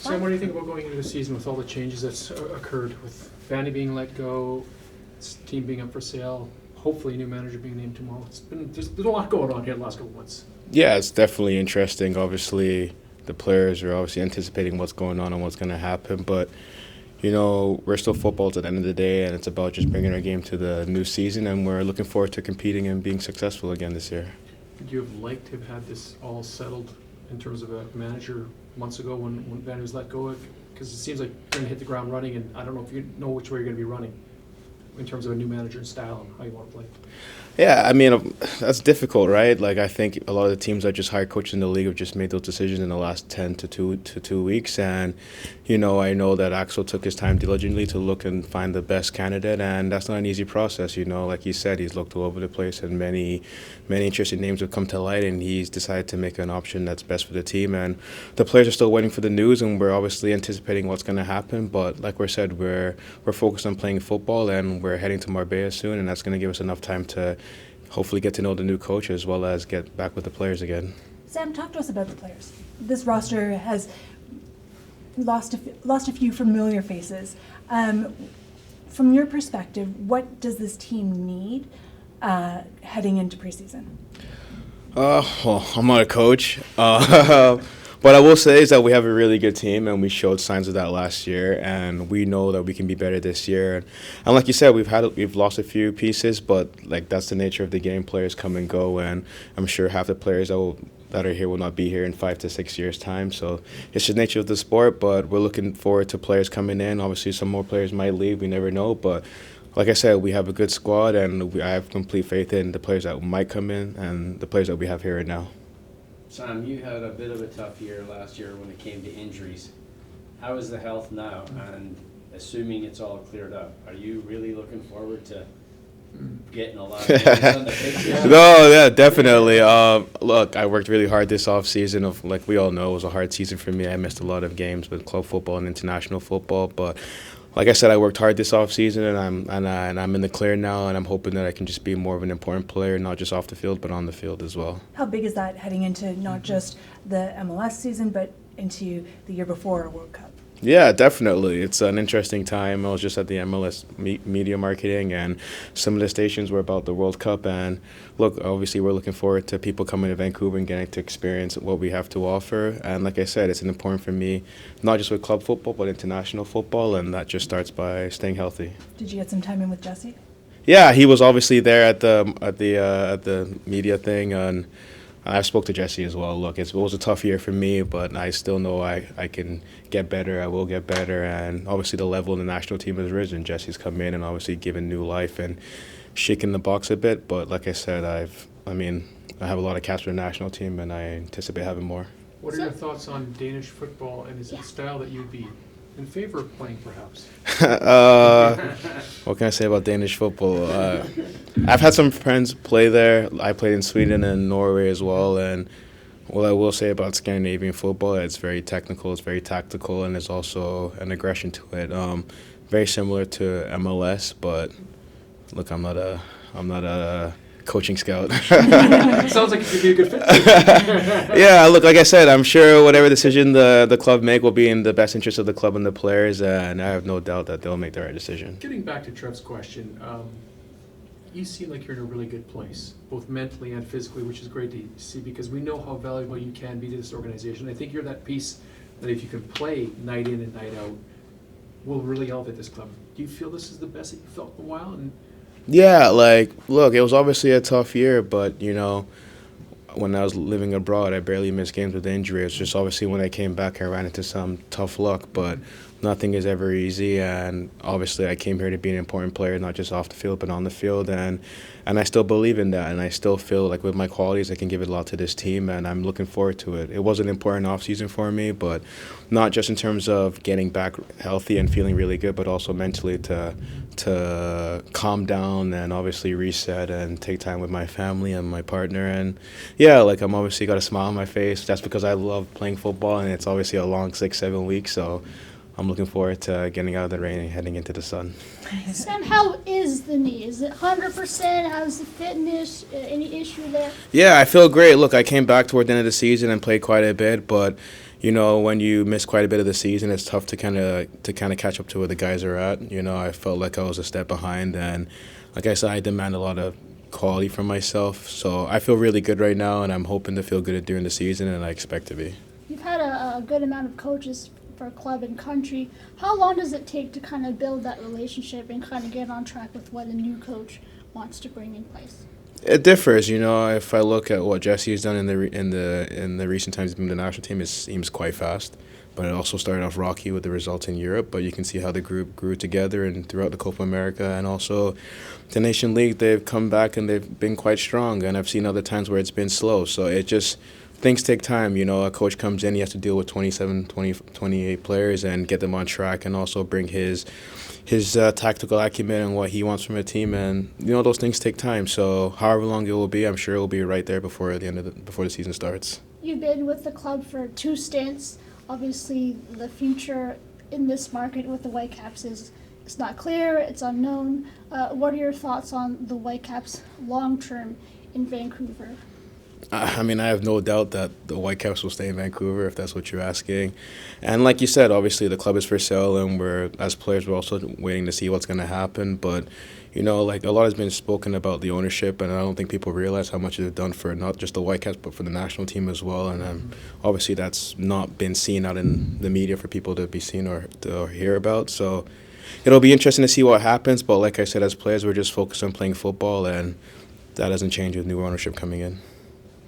Sam, what do you think about going into the season with all the changes that's occurred, with Vanny being let go, this team being up for sale, hopefully a new manager being named tomorrow? There's been a lot going on here the last couple of months. Yeah, it's definitely interesting. Obviously, the players are obviously anticipating what's going on and what's going to happen, but we're still footballs at the end of the day, and it's about just bringing our game to the new season, and we're looking forward to competing and being successful again this year. Would you have liked to have had this all settled in terms of a manager months ago when Vanny was let go? Because it seems like you're going to hit the ground running, and I don't know if you know which way you're going to be running in terms of a new manager and style and how you want to play. Yeah, I mean, that's difficult, right? Like, I think a lot of the teams that just hired coaches in the league have just made those decisions in the last 10 to 2 weeks. And, I know that Axel took his time diligently to look and find the best candidate, and that's not an easy process, Like you said, he's looked all over the place, and many interesting names have come to light, and he's decided to make an option that's best for the team. And the players are still waiting for the news, and we're obviously anticipating what's going to happen. But like we said, we're focused on playing football, and we're heading to Marbella soon, and that's going to give us enough time to hopefully get to know the new coach as well as get back with the players again. Sam, talk to us about the players. This roster has lost a few familiar faces. From your perspective, what does this team need heading into preseason? Well, I'm not a coach. What I will say is that we have a really good team, and we showed signs of that last year, and we know that we can be better this year. And like you said, we've lost a few pieces, but that's the nature of the game. Players come and go, and I'm sure half the players that are here will not be here in 5 to 6 years' time. So it's the nature of the sport, but we're looking forward to players coming in. Obviously, some more players might leave. We never know, but like I said, we have a good squad, and I have complete faith in the players that might come in and the players that we have here right now. Sam, you had a bit of a tough year last year when it came to injuries. How is the health now? And assuming it's all cleared up, are you really looking forward to getting a lot of games on the pitch? No, yeah, definitely. Look, I worked really hard this offseason. Like we all know, it was a hard season for me. I missed a lot of games with club football and international football, but like I said, I worked hard this offseason, and I'm in the clear now, and I'm hoping that I can just be more of an important player, not just off the field, but on the field as well. How big is that heading into not just the MLS season, but into the year before World Cup? Yeah, definitely. It's an interesting time. I was just at the MLS media marketing, and some of the stations were about the World Cup. And look, obviously we're looking forward to people coming to Vancouver and getting to experience what we have to offer. And like I said, it's important for me, not just with club football, but international football, and that just starts by staying healthy. Did you get some time in with Jesse? Yeah, he was obviously there at the media thing, and I spoke to Jesse as well. Look, it was a tough year for me, but I still know I can get better. I will get better, and obviously the level in the national team has risen. Jesse's come in and obviously given new life and shaking the box a bit. But like I said, I have a lot of caps for the national team, and I anticipate having more. What are your thoughts on Danish football, and is it a style that you'd be in favor of playing, perhaps? What can I say about Danish football? I've had some friends play there. I played in Sweden and Norway as well, and what I will say about Scandinavian football, it's very technical, it's very tactical, and there's also an aggression to it. Very similar to MLS, but look, I'm not a coaching scout. Sounds like it could be a good fit. Yeah, look, like I said, I'm sure whatever decision the club make will be in the best interest of the club and the players, and I have no doubt that they'll make the right decision. Getting back to Trev's question, you seem like you're in a really good place, both mentally and physically, which is great to see because we know how valuable you can be to this organization. I think you're that piece that if you can play night in and night out, will really elevate this club. Do you feel this is the best that you've felt in a while? Yeah, look, it was obviously a tough year, but, when I was living abroad, I barely missed games with injury. It's just obviously when I came back, I ran into some tough luck, but nothing is ever easy, and obviously I came here to be an important player, not just off the field, but on the field, and I still believe in that, and I still feel like with my qualities, I can give it a lot to this team, and I'm looking forward to it. It was an important offseason for me, but not just in terms of getting back healthy and feeling really good, but also mentally to calm down and obviously reset and take time with my family and my partner. And yeah, I'm obviously got a smile on my face. That's because I love playing football, and it's obviously a long 6-7 weeks, so I'm looking forward to getting out of the rain and heading into the sun. Sam, how is the knee? Is it 100%? How's the fitness? Any issue there? Yeah, I feel great. Look, I came back toward the end of the season and played quite a bit, but you know, when you miss quite a bit of the season, it's tough to kind of catch up to where the guys are at. You know, I felt like I was a step behind, and like I said, I demand a lot of quality from myself. So I feel really good right now, and I'm hoping to feel good during the season, and I expect to be. You've had a good amount of coaches for club and country. How long does it take to kind of build that relationship and kind of get on track with what a new coach wants to bring in place? It differs, you know. If I look at what Jesse has done in the recent times he's been with the national team, it seems quite fast. But it also started off rocky with the results in Europe. But you can see how the group grew together and throughout the Copa America, and also the Nation League. They've come back and they've been quite strong. And I've seen other times where it's been slow. So it just things take time. You know, a coach comes in, he has to deal with 28 players and get them on track, and also bring his tactical acumen and what he wants from a team, and you know those things take time. So however long it will be, I'm sure it will be right there before the season starts. You've been with the club for 2 stints. Obviously, the future in this market with the Whitecaps is not clear. It's unknown. What are your thoughts on the Whitecaps long term in Vancouver? I mean, I have no doubt that the Whitecaps will stay in Vancouver, if that's what you're asking. And like you said, obviously the club is for sale, and as players, we're also waiting to see what's going to happen. But, you know, like a lot has been spoken about the ownership, and I don't think people realize how much they've done for not just the Whitecaps, but for the national team as well. And obviously that's not been seen out in the media for people to be seen or to hear about. So it'll be interesting to see what happens. But like I said, as players, we're just focused on playing football, and that doesn't change with new ownership coming in.